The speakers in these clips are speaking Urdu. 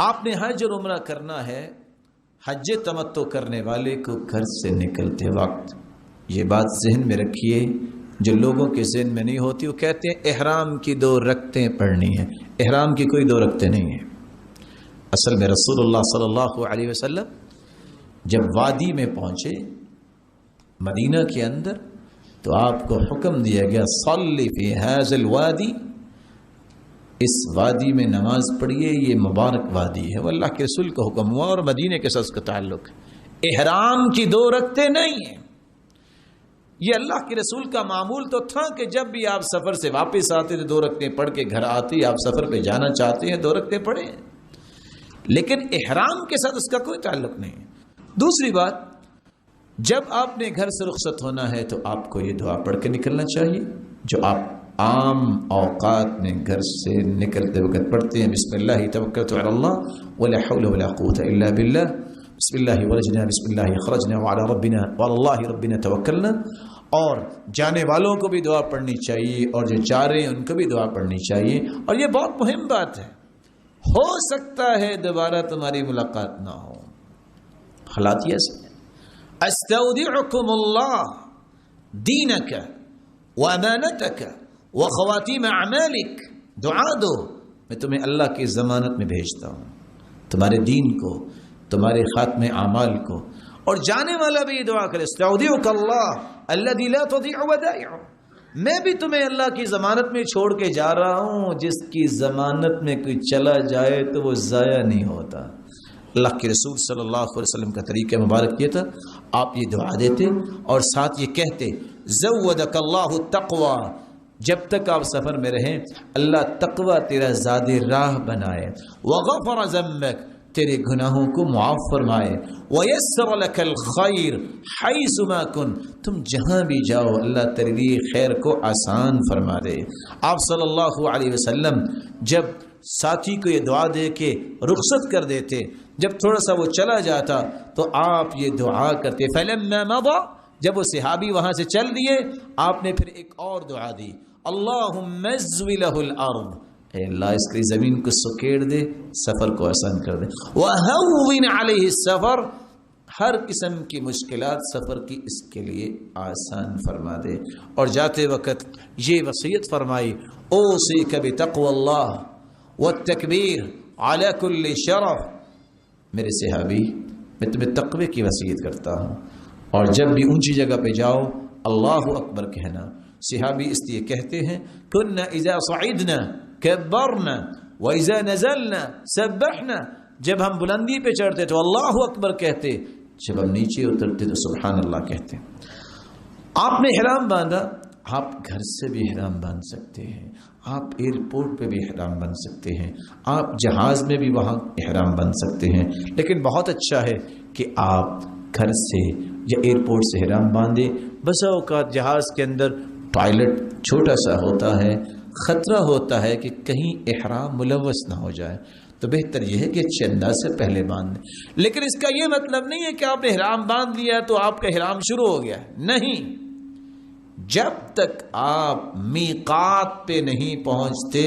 آپ نے حج اور عمرہ کرنا ہے، حج تمتع کرنے والے کو گھر سے نکلتے وقت یہ بات ذہن میں رکھیے، جو لوگوں کے ذہن میں نہیں ہوتی، وہ کہتے ہیں احرام کی 2 رکعتیں پڑھنی ہیں۔ احرام کی کوئی 2 رکعتیں نہیں ہیں۔ اصل میں رسول اللہ صلی اللہ علیہ وسلم جب وادی میں پہنچے مدینہ کے اندر تو آپ کو حکم دیا گیا صلی فی ھذا الوادی، اس وادی میں نماز پڑھیے، یہ مبارک وادی ہے۔ وہ اللہ کے رسول کا حکم ہوا اور مدینہ کے ساتھ اس کا تعلق ہے۔ احرام کی 2 رکعتیں نہیں ہیں۔ یہ اللہ کے رسول کا معمول تو تھا کہ جب بھی آپ سفر سے واپس آتے تھے 2 رکعتیں پڑھ کے گھر آتے، آپ سفر پہ جانا چاہتے ہیں 2 رکعتیں پڑھیں، لیکن احرام کے ساتھ اس کا کوئی تعلق نہیں ہے۔ دوسری بات، جب آپ نے گھر سے رخصت ہونا ہے تو آپ کو یہ دعا پڑھ کے نکلنا چاہیے جو آپ عام اوقات میں گھر سے نکلتے وقت پڑھتے ہیں۔ بسم اللہ توکلت علی اللہ ولا حول ولا قوة الا باللہ، بسم اللہ ولجنا بسم اللہ خرجنا وعلی ربنا وعلی اللہ ربنا توکلنا۔ اور جانے والوں کو بھی دعا پڑھنی چاہیے اور جو جا رہے ہیں ان کو بھی دعا پڑھنی چاہیے۔ اور یہ بہت مہم بات ہے، ہو سکتا ہے دوبارہ تمہاری ملاقات نہ ہو، حالات یہ ایسے ہیں۔ استودعکم اللہ دینک وامانتک وخواتیم اعمالک، دعا دو، میں تمہیں اللہ کی ضمانت میں بھیجتا ہوں، تمہارے دین کو، تمہارے خاتم اعمال کو۔ اور جانے والا بھی یہ دعا کرے، استودعک اللہ الذی لا تضیع ودائعہ، میں بھی تمہیں اللہ کی ضمانت میں چھوڑ کے جا رہا ہوں، جس کی ضمانت میں کوئی چلا جائے تو وہ ضائع نہیں ہوتا۔ اللہ کے رسول صلی اللہ علیہ وسلم کا طریقہ مبارک یہ تھا، آپ یہ دعا دیتے اور ساتھ یہ کہتے زودک اللہ التقوی، جب تک آپ سفر میں رہیں اللہ تقوی تیرا زاد راہ بنائے، وغفر ذنبک، تیرے گناہوں کو معاف فرمائے، ویسر لک الخیر حیث ما کن، تم جہاں بھی جاؤ اللہ تیرے لیے خیر کو آسان فرما دے۔ آپ صلی اللہ علیہ وسلم جب ساتھی کو یہ دعا دے کے رخصت کر دیتے، جب تھوڑا سا وہ چلا جاتا تو آپ یہ دعا کرتے، فلما مضى، جب وہ صحابی وہاں سے چل دیے آپ نے پھر ایک اور دعا دی، اللہم ازوی لہ الارض، اے اللہ اس کی زمین کو سکیڑ دے، سفر کو آسان کر دے، وہون علیہ السفر، ہر قسم کی مشکلات سفر کی اس کے لیے آسان فرما دے۔ اور جاتے وقت یہ وصیت فرمائی، اوصیک بتقوی اللہ والتکبیر علی کل شرف، میرے صحابی میں تمہیں تقوی کی وصیت کرتا ہوں، اور جب بھی اونچی جگہ پہ جاؤ اللہ اکبر کہنا۔ صحابی اس لیے کہتے ہیں کنا اذا صعدنا کبرنا واذا نزلنا سبحنا، جب ہم بلندی پہ چڑھتے تو اللہ اکبر کہتے، جب ہم نیچے اترتے تو سبحان اللہ کہتے۔ آپ نے احرام باندھا، آپ گھر سے بھی احرام باندھ سکتے ہیں، آپ ایئرپورٹ پہ بھی احرام باندھ سکتے ہیں، آپ جہاز میں بھی وہاں احرام باندھ سکتے ہیں، لیکن بہت اچھا ہے کہ آپ گھر سے یا ایئرپورٹ سے احرام باندھیں۔ بسا اوقات جہاز کے اندر ٹوائلٹ چھوٹا سا ہوتا ہے، خطرہ ہوتا ہے کہ کہیں احرام ملوث نہ ہو جائے، تو بہتر یہ ہے کہ اچھے انداز سے پہلے باندھ دیں۔ لیکن اس کا یہ مطلب نہیں ہے کہ آپ نے احرام باندھ لیا تو آپ کا احرام شروع ہو گیا، نہیں، جب تک آپ میقات پہ نہیں پہنچتے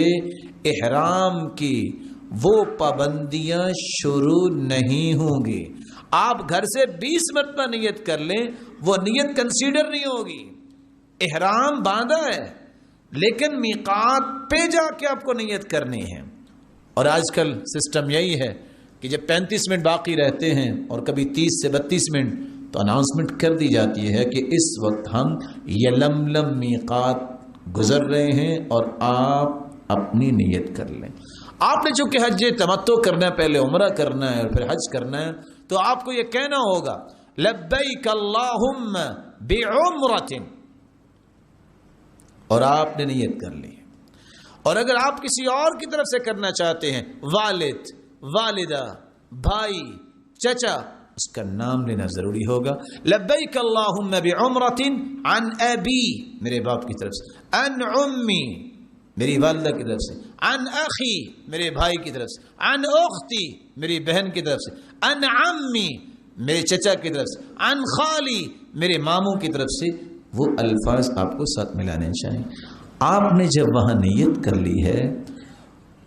احرام کی وہ پابندیاں شروع نہیں ہوں گی۔ آپ گھر سے 20 مرتبہ نیت کر لیں، وہ نیت کنسیڈر نہیں ہوگی۔ احرام باندھا ہے لیکن میقات پہ جا کے آپ کو نیت کرنی ہے۔ اور آج کل سسٹم یہی ہے کہ جب 35 منٹ باقی رہتے ہیں اور کبھی 30 سے 32 منٹ تو اناؤنسمنٹ کر دی جاتی ہے کہ اس وقت ہم یلملم میقات گزر رہے ہیں اور آپ اپنی نیت کر لیں۔ آپ نے چونکہ حج تمتع کرنا ہے، پہلے عمرہ کرنا ہے اور پھر حج کرنا ہے، تو آپ کو یہ کہنا ہوگا لبیک اللہم بعمرۃ، اور آپ نے نیت کر لی۔ اور اگر آپ کسی اور کی طرف سے کرنا چاہتے ہیں، والد، والدہ، بھائی، چچا، اس کا نام لینا ضروری ہوگا۔ لبیک اللہم بعمرۃ عن ابی، میرے باپ کی طرف سے، عن امی، میری والدہ کی طرف سے، عن اخی، میرے بھائی کی طرف سے، عن اختی، میری بہن کی طرف سے، عن عمی، میرے چچا کی طرف سے، عن خالی، میرے ماموں کی طرف سے، وہ الفاظ آپ کو ساتھ ملانے چاہیے۔ آپ نے جب وہاں نیت کر لی ہے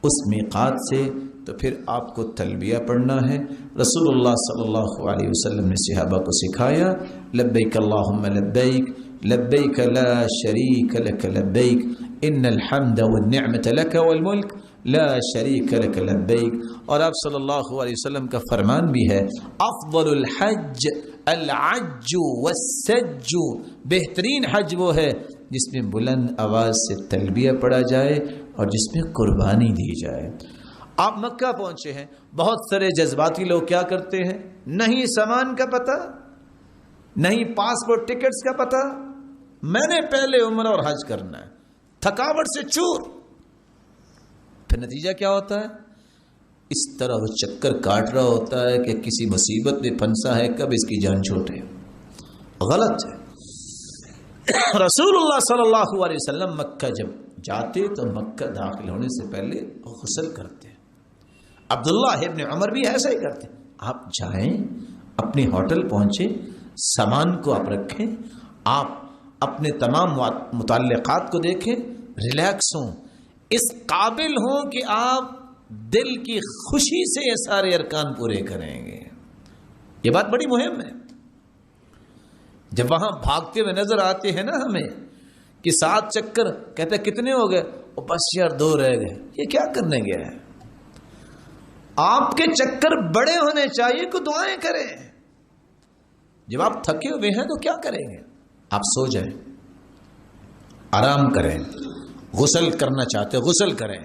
اس میقات سے تو پھر آپ کو تلبیہ پڑھنا ہے. رسول اللہ صلی اللہ علیہ وسلم نے صحابہ کو سکھایا لبیک اللہم لبیک لبیک لا شریک لک لبیک ان الحمد والنعمت لک والملک لا شریک لک لبیک. اور آپ صلی اللہ علیہ وسلم کا فرمان بھی ہے افضل الحج العج والسج، بہترین حج وہ ہے جس میں بلند آواز سے تلبیہ پڑھا جائے اور جس میں قربانی دی جائے. آپ مکہ پہنچے ہیں، بہت سارے جذباتی لوگ کیا کرتے ہیں، نہیں سامان کا پتہ، نہیں پاسپورٹ ٹکٹس کا پتہ، میں نے پہلے عمرہ اور حج کرنا ہے، تھکاوٹ سے چور. پھر نتیجہ کیا ہوتا ہے، اس طرح وہ چکر کاٹ رہا ہوتا ہے کہ کسی مصیبت میں پھنسا ہے، کب اس کی جان چھوٹے. غلط ہے. رسول اللہ صلی اللہ علیہ وسلم مکہ جب جاتے تو مکہ داخل ہونے سے پہلے غسل کرتے. عبداللہ ابن عمر بھی ایسا ہی کرتے. آپ جائیں، اپنے ہوٹل پہنچے، سامان کو آپ رکھیں، آپ اپنے تمام متعلقات کو دیکھیں، ریلیکس ہوں، اس قابل ہوں کہ آپ دل کی خوشی سے یہ سارے ارکان پورے کریں گے. یہ بات بڑی مہم ہے. جب وہاں بھاگتے ہوئے نظر آتے ہیں نا ہمیں کہ 7 چکر، کہتے ہیں کتنے ہو گئے، بس یار 2 رہ گئے، یہ کیا کرنے گیا ہے؟ آپ کے چکر بڑے ہونے چاہیے، کو دعائیں کریں. جب آپ تھکے ہوئے ہیں تو کیا کریں گے؟ آپ سو جائیں، آرام کریں. غسل کرنا چاہتے غسل کریں.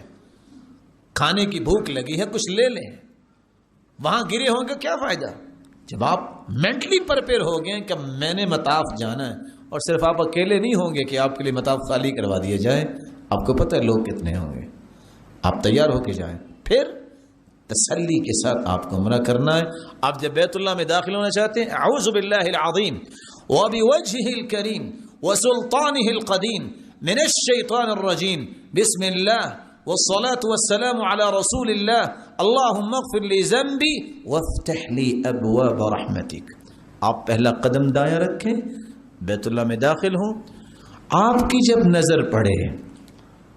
کھانے کی بھوک لگی ہے کچھ لے لیں. وہاں گرے ہوں گے کیا فائدہ؟ جب آپ مینٹلی پریپئر ہو گئے کہ میں نے مطاف جانا ہے، اور صرف آپ اکیلے نہیں ہوں گے کہ آپ کے لیے مطاف خالی کروا دیے جائیں، آپ کو پتہ ہے لوگ کتنے ہوں گے. آپ تیار ہو کے جائیں، پھر تسلی کے ساتھ آپ کو عمرہ کرنا ہے. آپ جب بیت اللہ میں داخل ہونا چاہتے ہیں، اعوذ باللہ العظیم وبوجهه الکریم وسلطانه القدیم من الشیطان الرجیم بسم اللہ والصلاة والسلام على رسول اللہ اللہم اغفر لی ذنبی وافتح لی ابواب رحمتک. آپ پہلا قدم دایاں رکھیں، بیت اللہ میں داخل ہوں. آپ کی جب نظر پڑے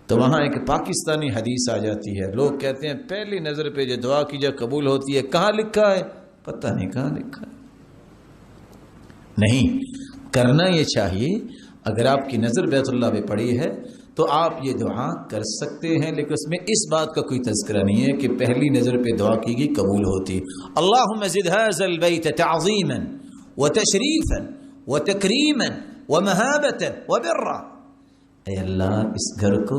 تو وہاں ایک پاکستانی حدیث آ جاتی ہے. لوگ کہتے ہیں پہلی نظر پہ جو دعا کی جب قبول ہوتی ہے، کہاں لکھا ہے؟ پتہ نہیں کہاں لکھا ہے. نہیں، کرنا یہ چاہیے. اگر آپ کی نظر بیت اللہ پہ پڑی ہے تو آپ یہ دعا کر سکتے ہیں، لیکن اس میں اس بات کا کوئی تذکرہ نہیں ہے کہ پہلی نظر پہ دعا کی گئی قبول ہوتی. اللہم زد هذا البیت تعظیما وتشریفا وتکریما ومہابتا وبرا. اے اللہ اس گھر کو،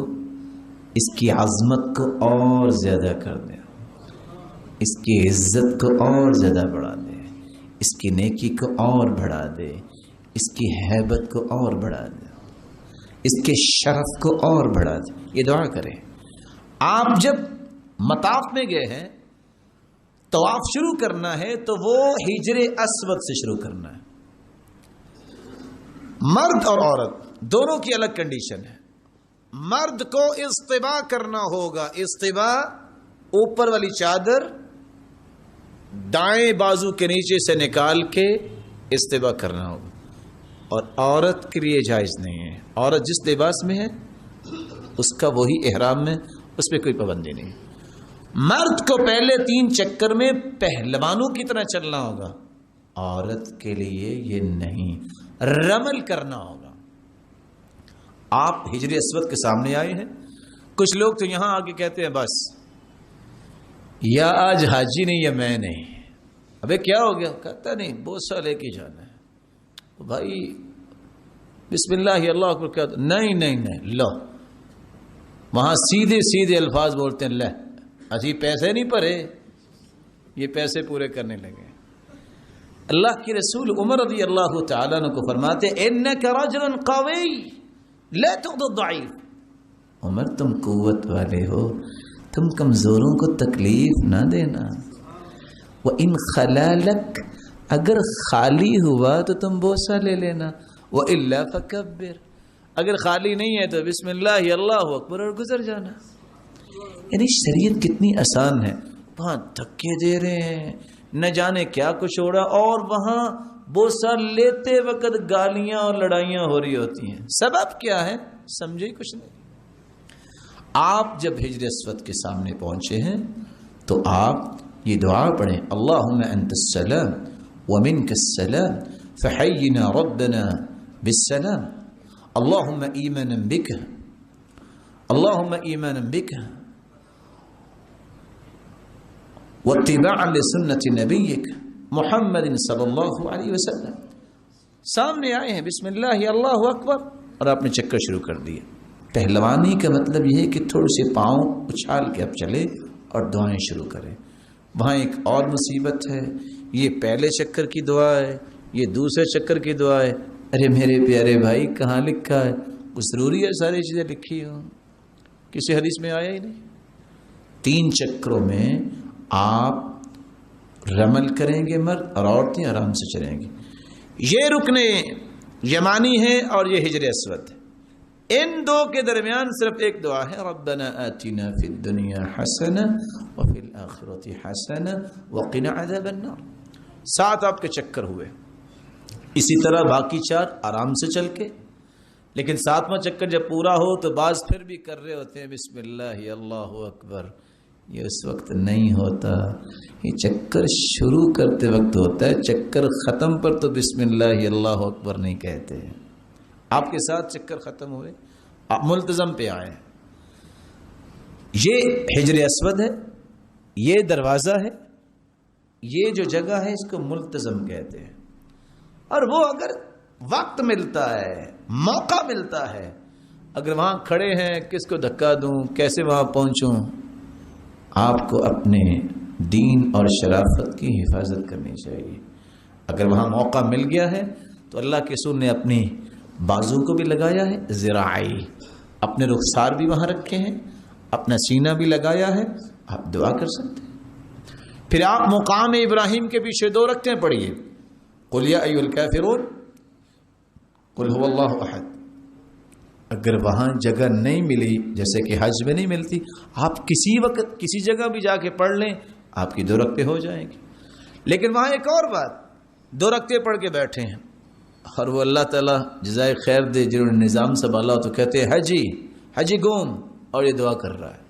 اس کی عظمت کو اور زیادہ کر دے، اس کی عزت کو اور زیادہ بڑھا دے، اس کی نیکی کو اور بڑھا دے، اس کی ہیبت کو اور بڑھا دے، اس کے شرف کو اور بڑھا دے. یہ دعا کریں. آپ جب مطاف میں گئے ہیں، طواف شروع کرنا ہے تو وہ حجر اسود سے شروع کرنا ہے. مرد اور عورت دونوں کی الگ کنڈیشن ہے. مرد کو استباء کرنا ہوگا. استباء اوپر والی چادر دائیں بازو کے نیچے سے نکال کے استباء کرنا ہوگا، اور عورت کے لیے جائز نہیں ہے. عورت جس لباس میں ہے اس کا وہی احرام میں، اس پہ کوئی پابندی نہیں. مرد کو پہلے 3 چکر میں پہلوانوں کی طرح چلنا ہوگا، عورت کے لیے یہ نہیں، رمل کرنا ہوگا. آپ حجر اسود کے سامنے آئے ہیں. کچھ لوگ تو یہاں آگے کہتے ہیں بس یا آج حاجی نہیں یا میں نہیں. ابے کیا ہو گیا؟ کہتا نہیں بوسہ لے کے جانا ہے. بھائی بسم اللہ اللہ اکبر کیا؟ نہیں لو. وہاں سیدھے سیدھے الفاظ بولتے ہیں، لے اجی پیسے نہیں پڑے، یہ پیسے پورے کرنے لگے. اللہ کی رسول عمر رضی اللہ تعالیٰ عنہ کو فرماتے انک رجل قوی لا تؤذی الضعیف. عمر تم قوت والے ہو، تم کمزوروں کو تکلیف نہ دینا. وَإِنْ خَلَالَكْ اگر خالی ہوا تو تم بوسہ لے لینا. وَإِلَّا فَكَبِّرْ اگر خالی نہیں ہے تو بسم اللہ اللہ اکبر اور گزر جانا. یعنی شریعت کتنی آسان ہے. وہاں دھکے دے رہے ہیں، نہ جانے کیا کچھ ہو رہا، اور وہاں بوسہ لیتے وقت گالیاں اور لڑائیاں ہو رہی ہوتی ہیں. سبب کیا ہے؟ سمجھے کچھ نہیں. آپ جب حجر اسود کے سامنے پہنچے ہیں تو آپ یہ دعا پڑھیں، اللہم انت السلام ومنک السلام فحینا ربنا بالسلام اللہم ایمانا بک اللہم ایمانا بک واتباعا لسنت نبیک محمد صلی اللہ علیہ وسلم. سامنے آئے ہیں، بسم اللہ اللہ اکبر، اور آپ نے چکر شروع کر دیا. پہلوانی کا مطلب یہ ہے کہ تھوڑے سے پاؤں اچھال کے اب چلے اور دعائیں شروع کریں. وہاں ایک اور مصیبت ہے، یہ پہلے چکر کی دعا ہے، یہ دوسرے چکر کی دعا ہے. ارے میرے پیارے بھائی، کہاں لکھا ہے؟ کچھ ضروری ہے ساری چیزیں لکھی ہوں؟ کسی حدیث میں آیا ہی نہیں. 3 چکروں میں آپ رمل کریں گے مرد، اور عورتیں آرام سے چلیں گی. یہ رکن یمانی ہے اور یہ حجر اسود ہے. ان دو کے درمیان صرف ایک دعا ہے، ربنا آتنا فی الدنیا حسنہ وفی الآخرۃ حسنہ وقنا عذاب النار. 7 آپ کے چکر ہوئے. اسی طرح باقی 4 آرام سے چل کے، لیکن 7واں چکر جب پورا ہو تو بعض پھر بھی کر رہے ہوتے ہیں بسم اللہ اللہ اکبر. یہ اس وقت نہیں ہوتا، یہ چکر شروع کرتے وقت ہوتا ہے. چکر ختم پر تو بسم اللہ اللہ اکبر نہیں کہتے. آپ کے ساتھ چکر ختم ہوئے، آپ ملتزم پہ آئے. یہ حجر اسود ہے، یہ دروازہ ہے، یہ جو جگہ ہے اس کو ملتزم کہتے ہیں. اور وہ اگر وقت ملتا ہے، موقع ملتا ہے، اگر وہاں کھڑے ہیں کس کو دھکا دوں، کیسے وہاں پہنچوں، آپ کو اپنے دین اور شرافت کی حفاظت کرنی چاہیے. اگر وہاں موقع مل گیا ہے تو اللہ کے رسول نے اپنی بازو کو بھی لگایا ہے، ذراعی، اپنے رخسار بھی وہاں رکھے ہیں، اپنا سینہ بھی لگایا ہے، آپ دعا کر سکتے ہیں. پھر آپ مقام ابراہیم کے پیچھے 2 رکھتے پڑھیے، قل یا ایھا الکافرون قل هو اللہ احد. اگر وہاں جگہ نہیں ملی، جیسے کہ حج میں نہیں ملتی، آپ کسی وقت کسی جگہ بھی جا کے پڑھ لیں، آپ کی 2 رکعتیں ہو جائیں گی. لیکن وہاں ایک اور بات، 2 رکعتیں پڑھ کے بیٹھے ہیں، اور وہ اللہ تعالیٰ جزائے خیر دے جنہوں نے نظام سنبھالا تو کہتے ہیں حجی گوم، اور یہ دعا کر رہا ہے.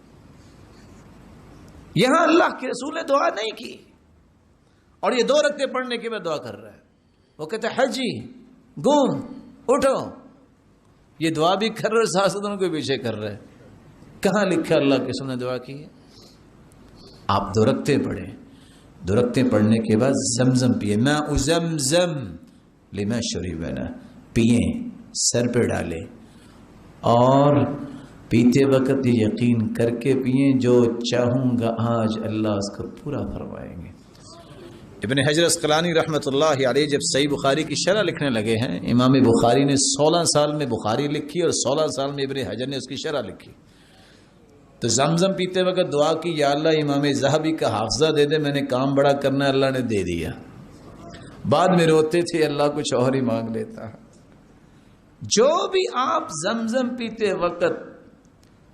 یہاں اللہ کے رسول نے دعا نہیں کی، اور یہ 2 رکعتیں پڑھنے کے بعد دعا کر رہا ہے. وہ کہتے ہیں حجی گوم اٹھو، یہ دعا بھی کر رہے، ساتھ کو پیچھے کر رہے. کہاں لکھا اللہ کے رسول نے دعا کی ہے؟ آپ 2 رکعتیں پڑھیں. 2 رکعتیں پڑھنے کے بعد زمزم پیئے، ماء زمزم لما شربنا، پیئیں، سر پہ ڈالیں، اور پیتے وقت یہ یقین کر کے پیئیں جو چاہوں گا آج اللہ اس کو پورا فرمائیں گے. ابن حجر اسقلانی رحمۃ اللہ علیہ جب صحیح بخاری کی شرح لکھنے لگے ہیں، امام بخاری نے 16 سال میں بخاری لکھی اور 16 سال میں ابن حجر نے اس کی شرح لکھی. تو زمزم پیتے وقت دعا کی، یا اللہ امام ذہبی کا حافظہ دے دے، میں نے کام بڑا کرنا ہے، اللہ نے دے دیا. بعد میں روتے تھے اللہ کچھ اور ہی مانگ لیتا. جو بھی آپ زمزم پیتے وقت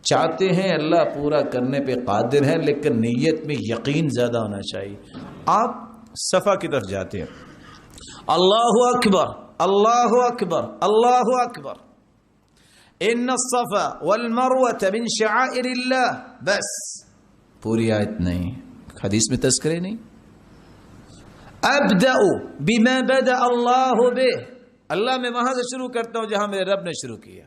چاہتے ہیں اللہ پورا کرنے پہ قادر ہے، لیکن نیت میں یقین زیادہ ہونا چاہیے. آپ صفا کی طرف جاتے ہیں، اللہ اکبر اللہ اکبر اللہ اکبر، ان الصفا والمروہ من شعائر اللہ، بس پوری آیت نہیں، حدیث میں تذکرے نہیں. ابدأ بما بدأ اللہ بہ، اللہ میں وہاں سے شروع کرتا ہوں جہاں میرے رب نے شروع کیا.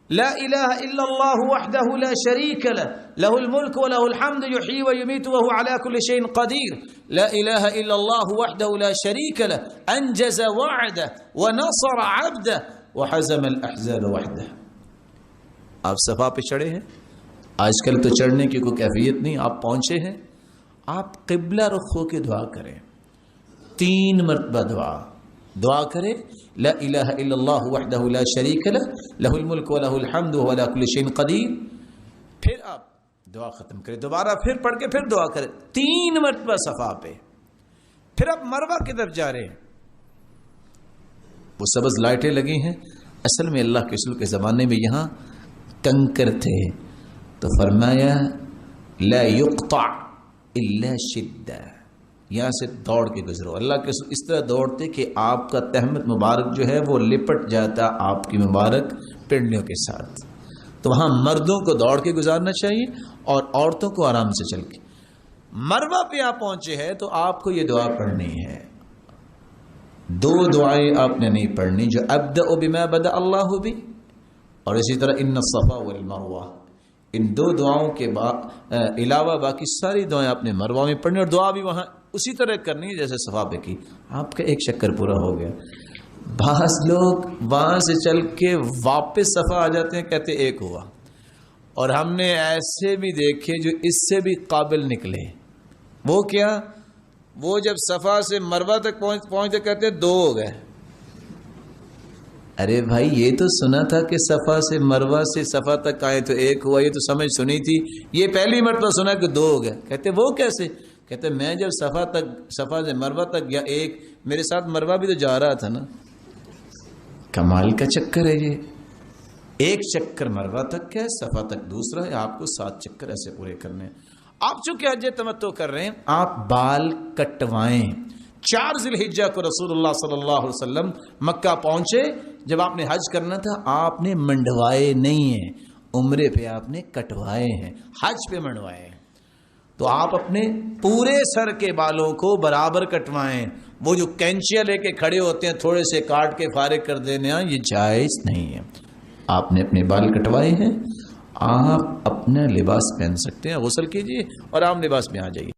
لا الہ الا اللہ وحدہ لا شریک لہ لہ الملک ولہ الحمد یحیی ویمیت وہو علی کل شیء قدیر. لا الہ الا اللہ وحدہ لا شریک لہ انجز وعدہ ونصر عبدہ وحزم الاحزاب وحدہ. آپ صفا پہ چڑھے ہیں، آج کل تو چڑھنے کی کوئی کیفیت نہیں، آپ پہنچے ہیں، آپ قبلہ رخ ہو کے دعا کریں. 3 مرتبہ دعا کریں، لا الہ الا اللہ وحدہ لا شریک لہ لہ الملک ولہ الحمد وہو علی کل شیء قدیر. پھر آپ دعا ختم کریں، دوبارہ پھر پڑھ کے پھر دعا کریں 3 مرتبہ صفا پہ. پھر آپ مروہ کی طرف جا رہے ہیں، وہ سبز لائٹیں لگی ہیں. اصل میں اللہ کے رسول کے زمانے میں یہاں کنکر تھے، تو فرمایا لا یقطع الا شدہ، یہاں سے دوڑ کے گزرو. اللہ کے رسول اس طرح دوڑتے کہ آپ کا تہمت مبارک جو ہے وہ لپٹ جاتا آپ کی مبارک پنڈلیوں کے ساتھ. تو وہاں مردوں کو دوڑ کے گزارنا چاہیے اور عورتوں کو آرام سے چل کے. مروہ پہ آپ پہنچے ہیں تو آپ کو یہ دعا پڑھنی ہے. 2 دعائیں آپ نے نہیں پڑھنی جو ابدأ بما بدأ اللہ بھی، اور اسی طرح ان الصفا والمروہ. ان 2 دعاؤں کے علاوہ باقی ساری دعائیں آپ نے مروہ میں پڑھنی، اور دعا بھی وہاں اسی طرح کرنی ہے جیسے صفا پہ کی. آپ کا 1 چکر پورا ہو گیا. بعض لوگ وہاں سے چل کے واپس صفا آ جاتے ہیں، کہتے 1 ہوا. اور ہم نے ایسے بھی دیکھے جو اس سے بھی قابل نکلے. وہ کیا؟ وہ جب صفا سے مروہ تک پہنچتے کہتے 2 ہو گئے. ارے بھائی یہ تو سنا تھا کہ صفا سے مروہ سے صفا تک آئے تو 1 ہوا، یہ تو سمجھ سنی تھی، یہ پہلی مرتبہ سنا کہ 2 ہو گئے. کہتے وہ کیسے؟ کہتے میں جب صفا سے مروہ تک گیا 1، میرے ساتھ مروہ بھی تو جا رہا تھا نا. کمال کا چکر ہے یہ. 1 چکر مروہ تک ہے، صفا تک دوسرا ہے. آپ کو 7 چکر ایسے پورے کرنے ہیں. آپ چونکہ حج تمتع کر رہے ہیں، آپ بال کٹوائیں. 4 ذی الحجہ کو رسول اللہ صلی اللہ علیہ وسلم مکہ پہنچے. جب آپ نے حج کرنا تھا آپ نے منڈوائے نہیں ہیں، عمرے پہ آپ نے کٹوائے ہیں، حج پہ منڈوائے ہیں. تو آپ اپنے پورے سر کے بالوں کو برابر کٹوائیں. وہ جو کینچیاں لے کے کھڑے ہوتے ہیں تھوڑے سے کاٹ کے فارغ کر دینا، یہ جائز نہیں ہے. آپ نے اپنے بال کٹوائے ہیں، آپ اپنا لباس پہن سکتے ہیں. غسل کیجئے اور عام لباس میں آ جائیے.